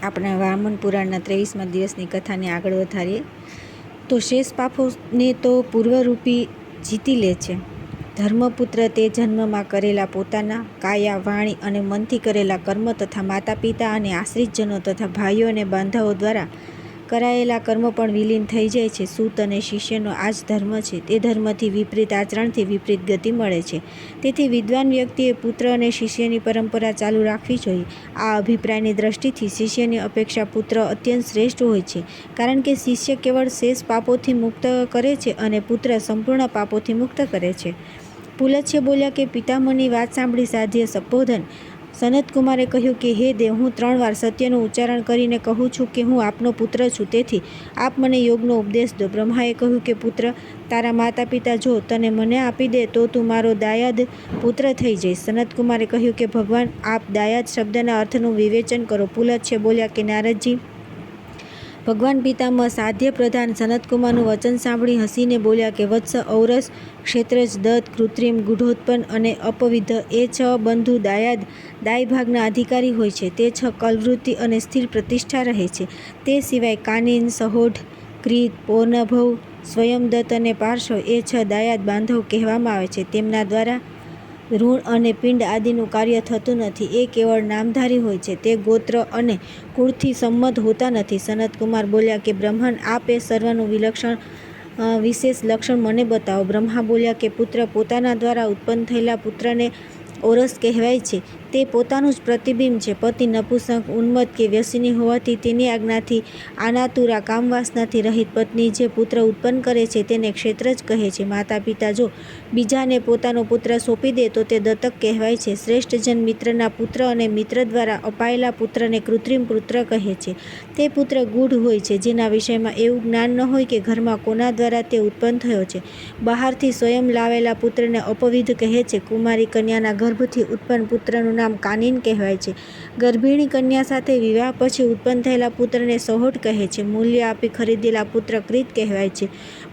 આપણે વામન પુરાણના 23મા દિવસની કથાને આગળ વધારીએ તો શેષ પાપોને તો પૂર્વરૂપી જીતી લે છે. ધર્મપુત્ર તે જન્મમાં કરેલા પોતાના કાયા, વાણી અને મનથી કરેલા કર્મ તથા માતા પિતા અને આશ્રિતજનો તથા ભાઈઓ અને બાંધાઓ દ્વારા કરાયેલા કર્મ પણ વિલીન થઈ જાય છે. સૂત અને શિષ્યનો આ જ ધર્મ છે. તે ધર્મથી વિપરીત આચરણથી વિપરીત ગતિ મળે છે. તેથી વિદ્વાન વ્યક્તિએ પુત્ર અને શિષ્યની પરંપરા ચાલુ રાખવી જોઈએ. આ અભિપ્રાયની દ્રષ્ટિથી શિષ્યની અપેક્ષા પુત્ર અત્યંત શ્રેષ્ઠ હોય છે, કારણ કે શિષ્ય કેવળ શેષ પાપોથી મુક્ત કરે છે અને પુત્ર સંપૂર્ણ પાપોથી મુક્ત કરે છે. પુલત્સ્ય બોલ્યા કે પિતામહની વાત સાંભળી સાધ્ય સંબોધન સનતકુમારે કહ્યું કે હે દેવ, હું 3 વાર સત્યનું ઉચ્ચારણ કરીને કહું છું કે હું આપનો પુત્ર છું, તેથી આપ મને યોગનો ઉપદેશ દો. બ્રહ્માએ કહ્યું કે પુત્ર, તારા માતા પિતા જો તને મને આપી દે તો તું મારો દાયાદ પુત્ર થઈ જઈશ. સનતકુમારે કહ્યું કે ભગવાન, આપ દાયાદ શબ્દના અર્થનું વિવેચન કરો. પુલત્સ્ય બોલ્યા કે નારદજી, ભગવાન પિતામહ સાધ્ય પ્રધાન સનતકુમારનું વચન સાંભળી હસીને બોલ્યા કે વત્સ, ઔરસ, ક્ષેત્રજ, દત્ત, કૃત્રિમ, ગૂઢોત્પન્ન અને અપવિદ્ધ એ 6 બંધુ દાયાદ દાય ભાગના અધિકારી હોય છે. તે 6 કલવૃત્તિ અને સ્થિર પ્રતિષ્ઠા રહે છે. તે સિવાય કાનિન, સહોઢ, ક્રીત, પૌર્ણભવ, સ્વયંદત્ત અને પાર્શ્વ એ 6 દાયાદ બાંધવ કહેવામાં આવે છે. તેમના દ્વારા ઋણ અને પિંડ આદિનું કાર્ય થતું નથી. એ કેવળ નામધારી હોય છે. તે ગોત્ર અને કુળથી સંમત હોતા નથી. સનતકુમાર બોલ્યા કે બ્રહ્મણ, આપ એ સર્વનું વિશેષ લક્ષણ મને બતાવો. બ્રહ્મા બોલ્યા કે પુત્ર, પોતાના દ્વારા ઉત્પન્ન થયેલા પુત્રને ઔરસ કહેવાય છે. તે પોતાનું જ પ્રતિબિંબ છે. પતિ નપુંસક, ઉન્મત્ત કે વ્યસની હોવાથી તેની આજ્ઞાથી આનાતુરા કામવાસનાથી રહિત પત્ની જે પુત્ર ઉત્પન્ન કરે છે તેને ક્ષેત્રજ કહે છે. માતા પિતા જો બીજાને પોતાનો પુત્ર સોંપી દે તો તે દત્તક કહેવાય છે. શ્રેષ્ઠજન મિત્રના પુત્ર અને મિત્ર દ્વારા અપાયેલા પુત્રને કૃત્રિમ પુત્ર કહે છે. તે પુત્ર ગૂઢ હોય છે, જેના વિષયમાં એવું જ્ઞાન ન હોય કે ઘરમાં કોના દ્વારા તે ઉત્પન્ન થયો છે. બહારથી સ્વયં લાવેલા પુત્રને અપવિદ્ધ કહે છે. કુમારી કન્યાના ગર્ભથી ઉત્પન્ન પુત્રનું નામ કાનિન કહેવાય છે. ગર્ભિણી કન્યા સાથે વિવાહ પછી ઉત્પન્ન થયેલા પુત્રને સહોઢ કહે છે. મૂલ્ય આપી ખરીદેલા પુત્ર ક્રીત કહેવાય છે.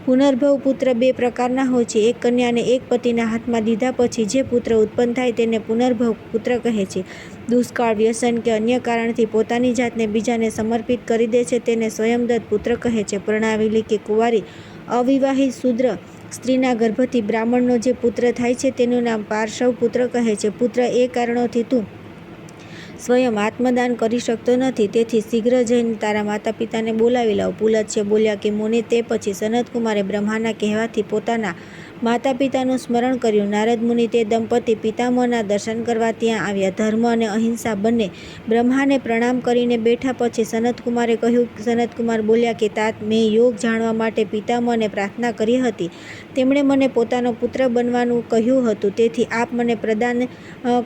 પુનર્ભવ પુત્ર 2 પ્રકારના હોય છે. એક કન્યાને એક પતિના હાથમાં દીધા પછી જે પુત્ર ઉત્પન્ન થાય તેને પુનર્ભવ પુત્ર કહે છે. દુષ્કાળ, વ્યસન કે અન્ય કારણથી પોતાની જાતને બીજાને સમર્પિત કરી દે છે તેને સ્વયંદત્ત પુત્ર કહે છે. પરણાવેલી કે કુંવારી અવિવાહિત શૂદ્ર સ્ત્રીના ગર્ભથી બ્રાહ્મણનો જે પુત્ર થાય છે તેનું નામ પાર્શવ પુત્ર કહે છે. પુત્ર, એ કારણોથી તું સ્વયં આત્મદાન કરી શકતો નથી, તેથી શીઘ્ર જઈને તારા માતા પિતાને બોલાવી લાવ. પુલત્સ્ય બોલ્યા કે મુનિ, તે પછી સનતકુમારે બ્રહ્માના કહેવાથી પોતાના માતા પિતાનું સ્મરણ કર્યું. નારદ મુનિ તે દંપતી પિતામહના દર્શન કરવા ત્યાં આવ્યા. ધર્મ અને અહિંસા બંને બ્રહ્માને પ્રણામ કરીને બેઠા. પછી સનતકુમાર બોલ્યા કે तात, મેં યોગ જાણવા માટે પિતામહને પ્રાર્થના કરી હતી. તેમણે મને પોતાનો પુત્ર બનવાનું કહ્યું હતું, તેથી આપ મને પ્રદાન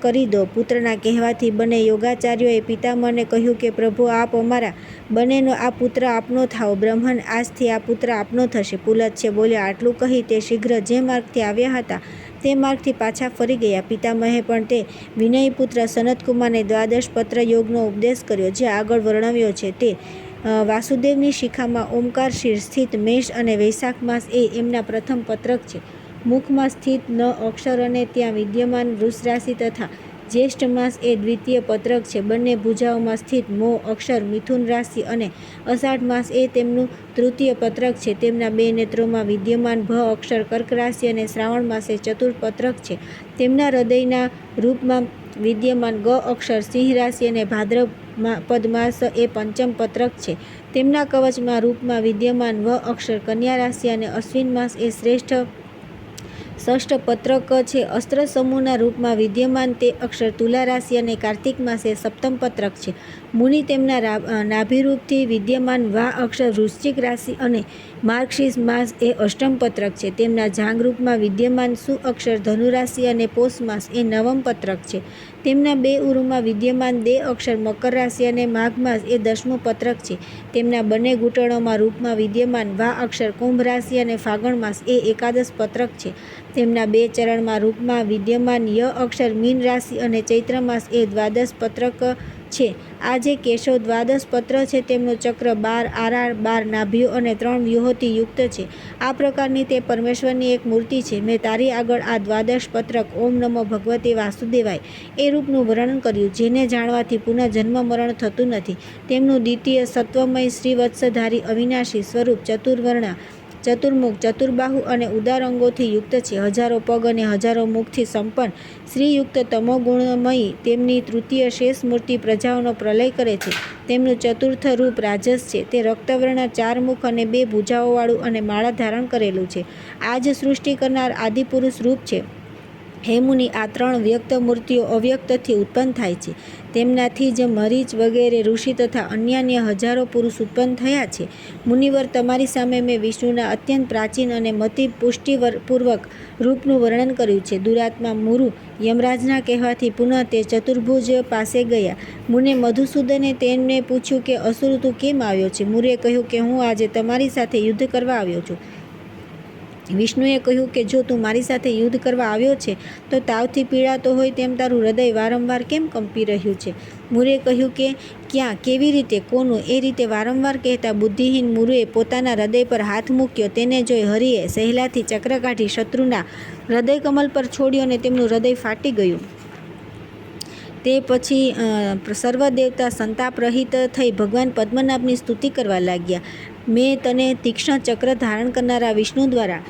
કરી દો. પુત્રના કહેવાથી બંને યોગાચાર્યોએ પિતામહને કહ્યું કે પ્રભુ, આપ અમારા બંનેનો આ પુત્ર આપનો થાઓ. બ્રહ્મણ, આજથી આ પુત્ર આપનો થશે. પુલત્સ્ય બોલ્યા, આટલું કહી તે શીઘ્ર જે માર્ગથી આવ્યા હતા તે માર્ગથી પાછા ફરી ગયા. પિતામહે પણ તે વિનયપુત્ર સનતકુમારને દ્વાદશ પત્ર યોગનો ઉપદેશ કર્યો, જે આગળ વર્ણવ્યો છે. તે વાસુદેવની શિખામાં ઓમકાર શિર સ્થિત મેષ અને વૈશાખ માસ એ એમના પ્રથમ પત્રક છે. મુખમાં સ્થિત ન અક્ષર અને ત્યાં વિદ્યમાન વૃષ રાશિ તથા જ્યેષ્ઠ માસ એ દ્વિતીય પત્રક છે. બંને ભુજાઓમાં સ્થિત મો અક્ષર મિથુન રાશિ અને અષાઢ માસ એ તેમનું તૃતીય પત્રક છે. તેમના 2 નેત્રોમાં વિદ્યમાન ભ અક્ષર કર્ક રાશિ અને શ્રાવણ માસ એ ચતુર્થ પત્રક છે. તેમના હૃદયના રૂપમાં વિદ્યમાન ગ અક્ષર સિંહ રાશિ અને ભાદ્રપદ માસ એ પંચમ પત્રક છે. તેમના કવચમાં રૂપમાં વિદ્યમાન વ અક્ષર કન્યા રાશિ અને અશ્વિન માસ એ ષષ્ઠ પત્રક છે. અસ્ત્ર સમૂહના રૂપમાં વિદ્યમાન તે અક્ષર તુલા રાશિ અને કાર્તિક માસ એ સપ્તમ પત્રક છે. મુનિ તેમના નાભિરૂપથી વિદ્યમાન વા અક્ષર વૃશ્ચિક રાશિ અને માર્ગશીર્ષ માસ એ અષ્ટમ પત્રક છે. તેમના જાંઘરૂપમાં વિદ્યમાન સુ અક્ષર ધનુ રાશિ અને પોષ માસ એ નવમ પત્રક છે. તેમના 2 ઉરુમાં વિદ્યમાન દે અક્ષર મકર રાશિ અને માઘ માસ એ 10મું પત્રક છે. તેમના બંને ઘૂંટણોમાં રૂપમાં વિદ્યમાન વા અક્ષર કુંભ રાશિ અને ફાગણ માસ એ એકાદશ પત્રક છે. તેમના 2 ચરણમાં રૂપમાં વિદ્યમાન ય અક્ષર મીન રાશિ અને ચૈત્ર માસ એ દ્વાદશ પત્રક છે. આ જે કેશવ દ્વાદશ પત્ર છે તેમનો ચક્ર 12 આરાળ, 12 નાભીઓ અને 3 વ્યુહોથી યુક્ત છે. આ પ્રકારની તે પરમેશ્વરની એક મૂર્તિ છે. મેં તારી આગળ આ દ્વાદશ પત્રક ઓમ નમો ભગવતે વાસુદેવાય એ રૂપનું વર્ણન કર્યું, જેને જાણવાથી પુનઃ જન્મ મરણ થતું નથી. તેમનું દ્વિતીય સત્વમય શ્રીવત્સધારી અવિનાશી સ્વરૂપ ચતુર્વર્ણા, ચતુર્મુખ, ચતુર્બાહુ અને ઉદાર અંગોથી યુક્ત છે. હજારો પગ અને હજારો મુખથી સંપન્ન શ્રીયુક્ત તમોગુણમયી તેમની તૃતીય શેષ મૂર્તિ પ્રજાઓનો પ્રલય કરે છે. તેમનું ચતુર્થ રૂપ રાજસ છે. તે રક્તવર્ણ, 4 મુખ અને 2 ભુજાઓવાળું અને માળા ધારણ કરેલું છે. આ જ સૃષ્ટિ કરનાર આદિપુરુષ રૂપ છે. હે મુનિ, આ 3 વ્યક્ત મૂર્તિઓ અવ્યક્તથી ઉત્પન્ન થાય છે. તેમનાથી જ મરીચ વગેરે ઋષિ તથા અન્ય હજારો પુરુષ ઉત્પન્ન થયા છે. મુનિવર, તમારી સામે મેં વિષ્ણુના અત્યંત પ્રાચીન અને મતિ પુષ્ટિપૂર્વક રૂપનું વર્ણન કર્યું છે. દુરાત્મા મુરુ યમરાજના કહેવાથી પુનઃ તે ચતુર્ભુજ પાસે ગયા. મુને મધુસૂદને તેમને પૂછ્યું કે અસુર તું કેમ આવ્યો છે? મુરે કહ્યું કે હું આજે તમારી સાથે યુદ્ધ કરવા આવ્યો છું. વિષ્ણુએ કહ્યું કે જો તું મારી સાથે યુદ્ધ કરવા આવ્યો છે તો તાવથી પીડાતો હોય તેમ તારું હૃદય વારંવાર કેમ કંપી રહ્યું છે? મુરે કહ્યું કે ક્યાં, કેવી રીતે, કોનું? એ રીતે વારંવાર કહેતા બુદ્ધિહીન મુરુએ પોતાના હૃદય પર હાથ મૂક્યો. તેને જોઈ હરિએ સહેલાથી ચક્ર કાઢી શત્રુના હૃદય કમલ પર છોડ્યો અને તેમનું હૃદય ફાટી ગયું. તે પછી સર્વ દેવતા સંતાપ રહિત થઈ ભગવાન પદ્મનાભની સ્તુતિ કરવા લાગ્યા. મેં તને તીક્ષ્ણ ચક્ર ધારણ કરનારા વિષ્ણુ દ્વારા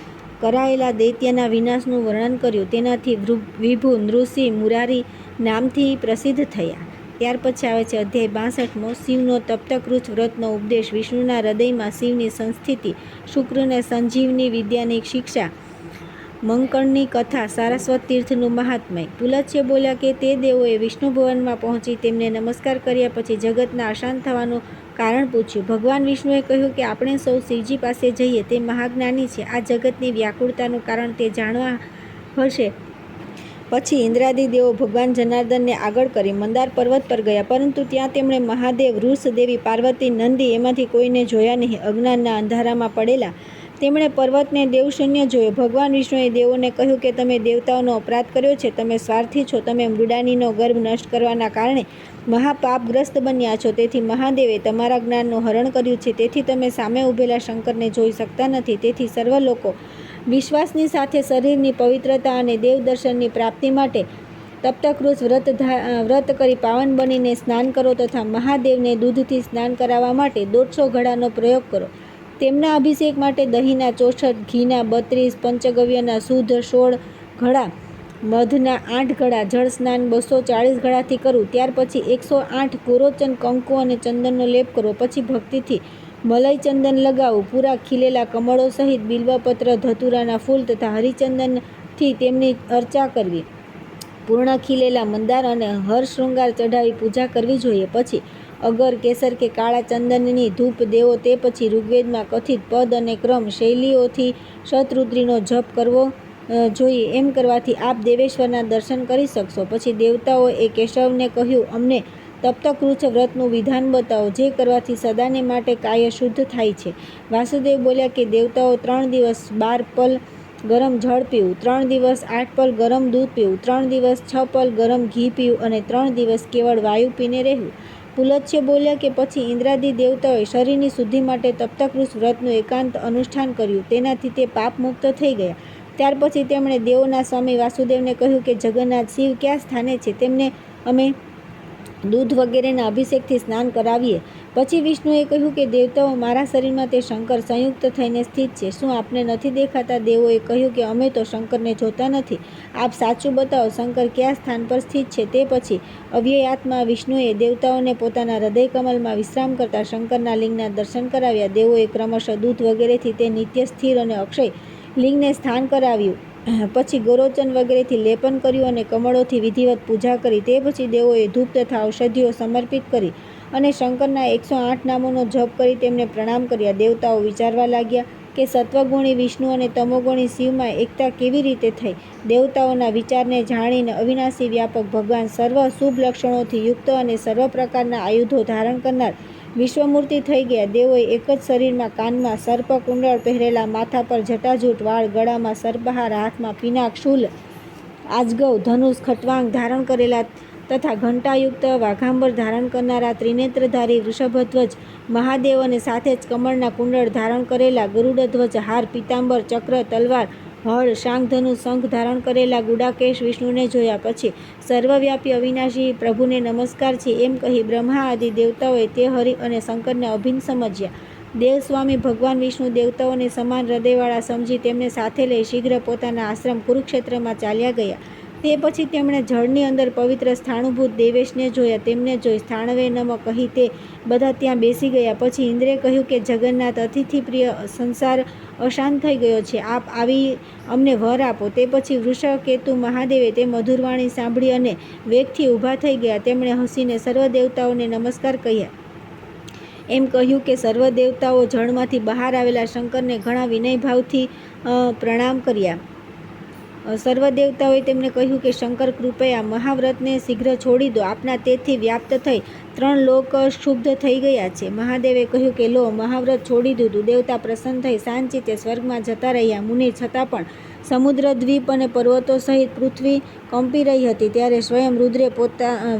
કરાયેલા દૈત્યના વિનાશનું વર્ણન કર્યું. તેનાથી વિભુ નૃસિંહ મુરારી નામથી પ્રસિદ્ધ થયા. ત્યાર પછી આવે છે અધ્યાય 62મો, શિવનો તપ્તકૃચ્છ વ્રતનો ઉપદેશ. વિષ્ણુના હૃદયમાં શિવની સંસ્થિતિ, શુક્રને સંજીવની વિદ્યાની શિક્ષા, મંકણની કથા, સારસ્વત તીર્થનું મહાત્મય. પુલત્સ્ય બોલ્યા કે તે દેવોએ વિષ્ણુ ભવનમાં પહોંચી તેમને નમસ્કાર કર્યા પછી જગતના અશાંત થવાનું કારણ પૂછ્યું. ભગવાન વિષ્ણુએ કહ્યું કે આપણે સૌ શિવજી પાસે જઈએ. તે મહાજ્ઞાની છે. આ જગતની વ્યાકુળતાનું કારણ તે જાણવા હશે. પછી ઇન્દ્રાદિ દેવો ભગવાન જનાર્દનને આગળ કરી મંદાર પર્વત પર ગયા, પરંતુ ત્યાં તેમણે મહાદેવ, વૃષ, દેવી પાર્વતી, નંદી એમાંથી કોઈને જોયા નહીં. અજ્ઞાનના અંધારામાં પડેલા તેમણે પર્વતને દેવશૂન્ય જોયો. ભગવાન વિષ્ણુએ દેવોને કહ્યું કે તમે દેવતાઓનો અપરાધ કર્યો છે. તમે સ્વાર્થી છો. તમે મૃડાનીનો ગર્ભ નષ્ટ કરવાના કારણે મહાપાપગ્રસ્ત બન્યા છો. તેથી મહાદેવે તમારા જ્ઞાનનું હરણ કર્યું છે. તેથી તમે સામે ઊભેલા શંકરને જોઈ શકતા નથી. તેથી સર્વ લોકો વિશ્વાસની સાથે શરીરની પવિત્રતા અને દેવદર્શનની પ્રાપ્તિ માટે તપ્તકૃચ્છ વ્રત કરી પાવન બનીને સ્નાન કરો તથા મહાદેવને દૂધથી સ્નાન કરાવવા માટે 150 ઘડાનો પ્રયોગ કરો. તેમના અભિષેક માટે દહીંના 64, ઘીના 32, પંચગવ્યના શુદ્ધ 16 ઘડા, મધના 8 ઘડા, જળ સ્નાન 240 ઘડાથી કરવું. ત્યાર પછી 108 કોરોચન, કંકુ અને ચંદનનો લેપ કરવો. પછી ભક્તિથી મલય ચંદન લગાવવું. પૂરા ખીલેલા કમળો સહિત બિલ્વપત્ર, ધતુરાના ફૂલ તથા હરિચંદનથી તેમની અર્ચા કરવી. પૂર્ણ ખીલેલા મંદાર અને હરશૃંગાર ચઢાવી પૂજા કરવી જોઈએ. પછી અગર, કેસર કે કાળા ચંદનની ધૂપ દેવો. તે પછી ઋગ્વેદમાં કથિત પદ અને ક્રમ શૈલીઓથી શતરુદ્રીનો જપ કરવો જોઈએ. એમ કરવાથી આપ દેવેશ્વરના દર્શન કરી શકશો. પછી દેવતાઓએ કેશવને કહ્યું, અમને તપ્તકૃચ્છ વ્રતનું વિધાન બતાવો, જે કરવાથી સદાને માટે કાય શુદ્ધ થાય છે. વાસુદેવ બોલ્યા કે દેવતાઓ 3 દિવસ 12 પલ ગરમ જળ પીવું, 3 દિવસ 8 પલ ગરમ દૂધ પીવું, 3 દિવસ 6 પલ ગરમ ઘી પીવું અને 3 દિવસ કેવળ વાયુ પીને રહેવું. પુલત્સ્ય બોલ્યા કે પછી ઇન્દ્રાદિ દેવતાઓએ શરીરની શુદ્ધિ માટે તપ્તકૃચ્છ વ્રતનું એકાંત અનુષ્ઠાન કર્યું. તેનાથી તે પાપ મુક્ત થઈ ગયા. ત્યાર પછી તેમણે દેવોના સ્વામી વાસુદેવને કહ્યું કે જગન્નાથ શિવ કયા સ્થાને છે? તેમને અમે દૂધ વગેરેના અભિષેકથી સ્નાન કરાવીએ. પછી વિષ્ણુએ કહ્યું કે દેવતાઓ, મારા શરીરમાં તે શંકર સંયુક્ત થઈને સ્થિત છે. શું આપને નથી દેખાતા? દેવોએ કહ્યું કે અમે તો શંકરને જોતા નથી. આપ સાચું બતાવો, શંકર કયા સ્થાન પર સ્થિત છે? તે પછી અવ્યયાત્મા વિષ્ણુએ દેવતાઓને પોતાના હૃદય કમલમાં વિશ્રામ કરતા શંકરના લિંગના દર્શન કરાવ્યા. દેવોએ ક્રમશઃ દૂધ વગેરેથી તે નિત્ય સ્થિર અને અક્ષય લિંગને સ્થાન કરાવ્યું. પછી ગોરોચન વગેરેથી લેપન કર્યું અને કમળોથી વિધિવત પૂજા કરી. તે પછી દેવોએ ધૂપ તથા ઔષધિઓ સમર્પિત કરી અને શંકરના 108 નામોનો જપ કરી તેમને પ્રણામ કર્યા. દેવતાઓ વિચારવા લાગ્યા કે સત્વગુણી વિષ્ણુ અને તમોગુણી શિવમાં એકતા કેવી રીતે થઈ. દેવતાઓના વિચારને જાણીને અવિનાશી વ્યાપક ભગવાન સર્વ શુભ લક્ષણોથી યુક્ત અને સર્વ પ્રકારના આયુધો ધારણ કરનાર વિશ્વમૂર્તિ થઈ ગયા. દેવોએ એક જ શરીરમાં કાનમાં સર્પકુંડળ પહેરેલા, માથા પર જટાજૂટ વાળ, ગળામાં સર્પહાર, હાથમાં પિનાક, શૂલ, આજગવ, ધનુષ, ખટ્વાંગ ધારણ કરેલા તથા ઘંટાયુક્ત વાઘાંબર ધારણ કરનારા ત્રિનેત્રધારી વૃષભધ્વજ મહાદેવ અને સાથે જ કમળના કુંડળ ધારણ કરેલા ગરુડધ્વજ હાર પીતાંબર ચક્ર તલવાર હળ શાંખધનુ શંખ ધારણ કરેલા ગુડાકેશ વિષ્ણુને જોયા. પછી સર્વવ્યાપી અવિનાશી પ્રભુને નમસ્કાર છે એમ કહી બ્રહ્મા આદિ દેવતાઓએ તે હરિ અને શંકરને અભિન્ન સમજ્યા. દેવસ્વામી ભગવાન વિષ્ણુ દેવતાઓને સમાન હૃદયવાળા સમજી તેમને સાથે લઈ શીઘ્ર પોતાના આશ્રમ કુરુક્ષેત્રમાં ચાલ્યા ગયા. તે પછી તેમણે જળની અંદર પવિત્ર સ્થાણુભૂત દેવેશને જોયા. તેમને જોઈ સ્થાણવે નમ કહી તે બધા ત્યાં બેસી ગયા. પછી ઇન્દ્રે કહ્યું કે જગન્નાથ અતિથિ પ્રિય સંસાર અશાંત થઈ ગયો છે, આપ આવી અમને વર આપો. તે પછી વૃષકેતુ મહાદેવે તે મધુરવાણી સાંભળી અને વેગથી ઊભા થઈ ગયા. તેમણે હસીને સર્વ દેવતાઓને નમસ્કાર કહ્યા. એમ કહ્યું કે સર્વ દેવતાઓ જળમાંથી બહાર આવેલા શંકરને ઘણા વિનયભાવથી પ્રણામ કર્યા. સર્વ દેવતાઓએ તેમને કહ્યું કે શંકર કૃપયા મહાવ્રતને શીઘ્ર છોડી દો, આપના તેજથી વ્યાપ્ત થઈ 3 લોક ક્ષુબ્ધ થઈ ગયા છે. મહાદેવે કહ્યું કે લો, મહાવ્રત છોડી દીધું. દેવતા પ્રસન્ન થઈ શાંતિથી સ્વર્ગમાં જતા રહ્યા. મુનિ છતાં પણ સમુદ્ર દ્વીપ અને પર્વતો સહિત પૃથ્વી કંપી રહી હતી. ત્યારે સ્વયં રુદ્રે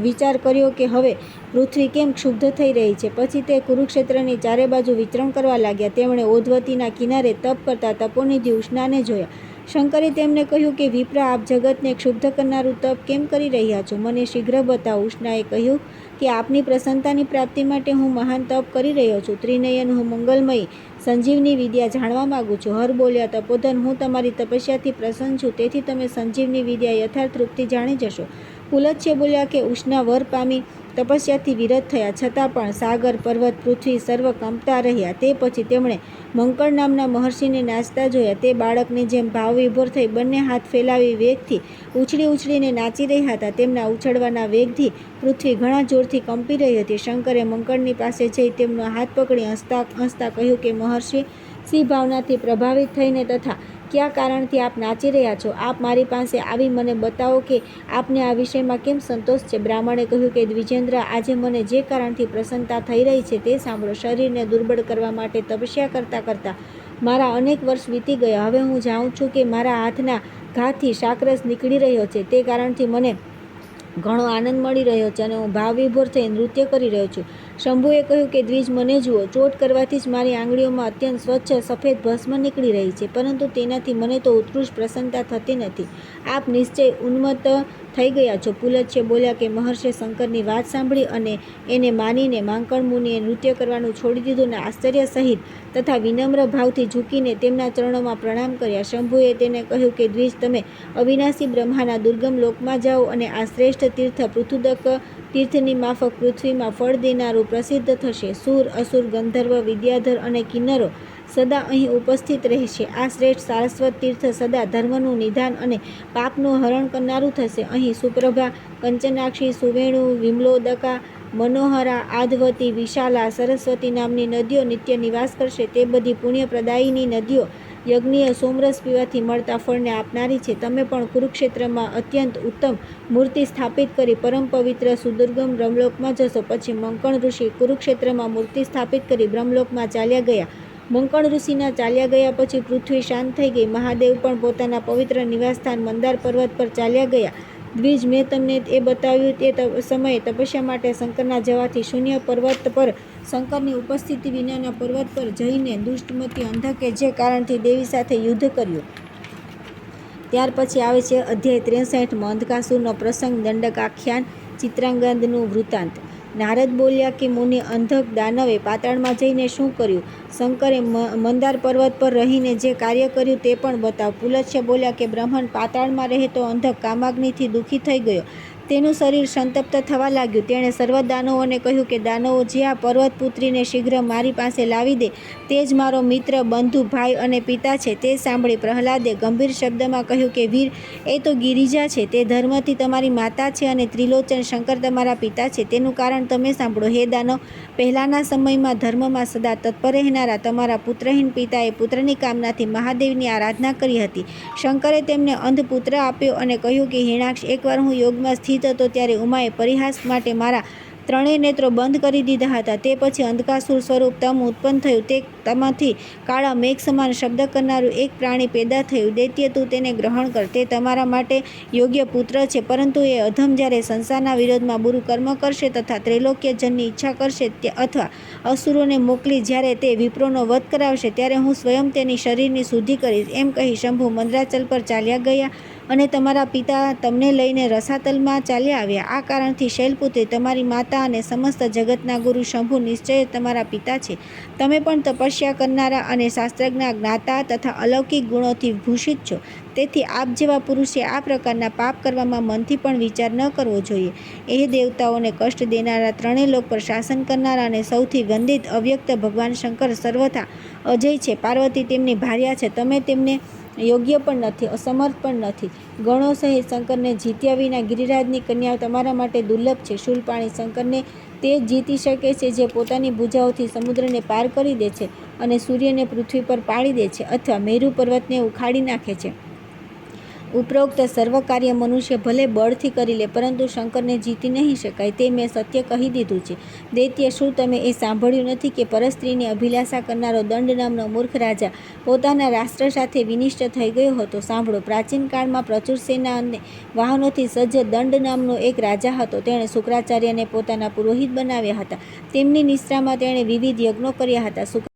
વિચાર કર્યો કે હવે પૃથ્વી કેમ ક્ષુબ્ધ થઈ રહી છે. પછી તે કુરુક્ષેત્રની ચારે બાજુ વિચરણ કરવા લાગ્યા. તેમણે ઓધવતીના કિનારે તપ કરતા તપોનિધિ ઉષ્ણાને જોયા. શંકરે તેમને કહ્યું કે વિપ્ર, આપ જગતને ક્ષુબ્ધ કરનારું તપ કેમ કરી રહ્યા છો? મને શીઘ્ર બતાવો. ઉષ્ણાએ કહ્યું કે આપની પ્રસન્નતાની પ્રાપ્તિ માટે હું મહાન તપ કરી રહ્યો છું. ત્રિનયન, હું મંગલમયી સંજીવની વિદ્યા જાણવા માગું છું. હર બોલ્યા, તપોધન, હું તમારી તપસ્યાથી પ્રસન્ન છું, તેથી તમે સંજીવની વિદ્યા યથાર્થ રૂપથી જાણી જશો. પુલત્સ્ય બોલ્યા કે ઉષ્ણા વર પામી તપસ્યાથી વિરત થયા, છતાં પણ સાગર, પર્વત, પૃથ્વી સર્વ કંપતા રહ્યા. તે પછી તેમણે મંકળ નામના મહર્ષિને નાચતા જોયા. તે બાળકની જેમ ભાવવિભોર થઈ બંને હાથ ફેલાવી વેગથી ઉછળી ઉછળીને નાચી રહ્યા હતા. તેમના ઉછળવાના વેગથી પૃથ્વી ઘણા જોરથી કંપી રહી હતી. શંકરે મંકળની પાસે જઈ તેમનો હાથ પકડી હસતા હસતા કહ્યું કે મહર્ષિ, સી ભાવનાથી પ્રભાવિત થઈને તથા કયા કારણથી આપ નાચી રહ્યા છો? આપ મારી પાસે આવી મને બતાવો કે આપને આ વિષયમાં કેમ સંતોષ છે. બ્રાહ્મણે કહ્યું કે દ્વિજેન્દ્ર, આજે મને જે કારણથી પ્રસન્નતા થઈ રહી છે તે સાંભળો. શરીરને દુર્બળ કરવા માટે તપસ્યા કરતાં કરતાં મારા અનેક વર્ષ વીતી ગયા. હવે હું જાણું છું કે મારા હાથના ઘાથી શાકરસ નીકળી રહ્યો છે. તે કારણથી મને ઘણો આનંદ મળી રહ્યો છે અને હું ભાવવિભોર થઈ નૃત્ય કરી રહ્યો છું. શંભુએ કહ્યું કે દ્વિજ, મને જુઓ. ચોટ કરવાથી જ મારી આંગળીઓમાં અત્યંત સ્વચ્છ સફેદ ભસ્મ નીકળી રહી છે, પરંતુ તેનાથી મને તો ઉત્કૃષ્ટ પ્રસન્નતા થતી નથી. આપ નિશ્ચય ઉન્મત્ત થઈ ગયા છો. પુલત્સ્ય બોલ્યા કે મહર્ષિ શંકરની વાત સાંભળી અને એને માનીને માંકડ મુનિએ નૃત્ય કરવાનું છોડી દીધું અને આશ્ચર્ય સહિત તથા વિનમ્ર ભાવથી ઝૂકીને તેમના ચરણોમાં પ્રણામ કર્યા. શંભુએ તેને કહ્યું કે દ્વિજ, તમે અવિનાશી બ્રહ્માના દુર્ગમ લોકમાં જાઓ અને આ શ્રેષ્ઠ તીર્થ પૃથુદક તીર્થની માફક પૃથ્વીમાં ફળ દેનારું પ્રસિદ્ધ થશે. સૂર, અસુર, ગંધર્વ, વિદ્યાધર અને કિન્નરો સદા અહીં ઉપસ્થિત રહેશે. આ શ્રેષ્ઠ સારસ્વત તીર્થ સદા ધર્મનું નિધાન અને પાપનું હરણ કરનારું થશે. અહીં સુપ્રભા, કંચનાક્ષી, સુવેણુ, વિમલોદકા, મનોહરા, આધવતી, વિશાલા, સરસ્વતી નામની નદીઓ નિત્ય નિવાસ કરશે. તે બધી પુણ્યપ્રદાયિની નદીઓ યજ્ઞીય સોમરસ પીવાથી મળતા ફળને આપનારી છે. તમે પણ કુરુક્ષેત્રમાં અત્યંત ઉત્તમ મૂર્તિ સ્થાપિત કરી પરમ પવિત્ર સુદુર્ગમ બ્રહ્મલોકમાં જશો. પછી મંકણ ઋષિ કુરુક્ષેત્રમાં મૂર્તિ સ્થાપિત કરી બ્રહ્મલોકમાં ચાલ્યા ગયા. મંકણ ઋષિના ચાલ્યા ગયા પછી પૃથ્વી શાંત થઈ ગઈ. મહાદેવ પણ પોતાના પવિત્ર નિવાસસ્થાન મંદાર પર્વત પર ચાલ્યા ગયા. દ્વિજ, મેં તમને એ બતાવ્યું તે સમયે તપસ્યા માટે શંકરના જવાથી શૂન્ય પર્વત પર શંકરની ઉપસ્થિતિ વિનાના પર્વત પર જઈને દુષ્ટમતી અંધકે જે કારણથી દેવી સાથે યુદ્ધ કર્યું. ત્યાર પછી આવે છે અધ્યાય 63, અંધકાસુરનો પ્રસંગ, દંડકાખ્યાન, ચિત્રાંગદનું વૃત્તાંત. નારદ બોલ્યા કે મુનિ, અંધક દાનવે પાતાળમાં જઈને શું કર્યું? શંકરે મંદાર પર્વત પર રહીને જે કાર્ય કર્યું તે પણ બતાવ. પુલત્સ્ય બોલ્યા કે બ્રહ્મણ પાતાળમાં રહેતો અંધક કામાગ્નિથી દુઃખી થઈ ગયો. તેનું શરીર સંતપ્ત થવા લાગ્યું. તેણે સર્વ દાનવોને કહ્યું કે દાનવો, જે આ પર્વત પુત્રીને શીઘ્ર મારી પાસે લાવી દે તે જ મારો મિત્ર, બંધુ, ભાઈ અને પિતા છે. તે સાંભળી પ્રહલાદે ગંભીર શબ્દમાં કહ્યું કે વીર, એ તો ગિરિજા છે. તે ધર્મથી તમારી માતા છે અને ત્રિલોચન શંકર તમારા પિતા છે. તેનું કારણ તમે સાંભળો. હે દાનવ, પહેલાંના સમયમાં ધર્મમાં સદા તત્પર રહેનારા તમારા પુત્રહીન પિતાએ પુત્રની કામનાથી મહાદેવની આરાધના કરી હતી. શંકરે તેમને અંધ પુત્ર આપ્યો અને કહ્યું કે હિરણાક્ષ, એકવાર હું યોગમાં સ્થિત હતો ત્યારે ઉમાએ પરિહાસ માટે મારા ત્રણેય નેત્રો બંધ કરી દીધા હતા. તે પછી અંધકાસુર સ્વરૂપ તમ ઉત્પન્ન થયું. તે તમાંથી કાળા મેઘ સમાન શબ્દ કરનારું એક પ્રાણી પેદા થયું. દૈત્ય, તું તેને ગ્રહણ કર. તે તમારા માટે યોગ્ય પુત્ર છે. પરંતુ એ અધમ જ્યારે સંસારના વિરોધમાં બુરું કર્મ કરશે તથા ત્રૈલોક્યજનની ઈચ્છા કરશે અથવા અસુરોને મોકલી જ્યારે તે વિપ્રોનો વધ કરાવશે, ત્યારે હું સ્વયં તેની શરીરની શુદ્ધિ કરીશ. એમ કહી શંભુ મંદરાચલ પર ચાલ્યા ગયા અને તમારા પિતા તમને લઈને રસાતલમાં ચાલ્યા આવ્યા. આ કારણથી શૈલપુત્રી, તમારી માતા અને સમસ્ત જગતના ગુરુ શંભુ નિશ્ચય તમારા પિતા છે. તમે પણ તપસ્યા કરનારા અને શાસ્ત્રજ્ઞ, જ્ઞાતા તથા અલૌકિક ગુણોથી ભૂષિત છો. તેથી આપ જેવા પુરુષે આ પ્રકારના પાપ કરવામાં મનથી પણ વિચાર ન કરવો જોઈએ. એ દેવતાઓને કષ્ટ દેનારા, ત્રણેય લોક પર શાસન કરનારા અને સૌથી વંદિત અવ્યક્ત ભગવાન શંકર સર્વથા અજય છે. પાર્વતી તેમની ભાર્યા છે. તમે તેમને યોગ્ય પણ નથી, અસમર્થ પણ નથી. ગણો સહિત શંકરને જીત્યા વિના ગિરિરાજની કન્યાઓ તમારા માટે દુર્લભ છે. શૂલપાણી, શંકરને તે જ જીતી શકે છે જે પોતાની ભુજાઓથી સમુદ્રને પાર કરી દે છે અને સૂર્યને પૃથ્વી પર પાડી દે છે અથવા મેરુ પર્વતને ઉખાડી નાખે છે. ઉપરોક્ત સર્વ કાર્ય મનુષ્ય ભલે બળથી કરી લે, પરંતુ શંકરને જીતી નહીં શકાય. તે મેં સત્ય કહી દીધું છે. દૈત્ય, શું તમે એ સાંભળ્યું નથી કે પરસ્ત્રીની અભિલાષા કરનારો દંડ નામનો મૂર્ખ રાજા પોતાના રાષ્ટ્ર સાથે વિનિષ્ટ થઈ ગયો હતો? સાંભળો. પ્રાચીન કાળમાં પ્રચુર સેના અને વાહનોથી સજ્જ દંડ નામનો એક રાજા હતો. તેણે શુક્રાચાર્યને પોતાના પુરોહિત બનાવ્યા હતા. તેમની નિશ્રામાં તેણે વિવિધ યજ્ઞો કર્યા હતા.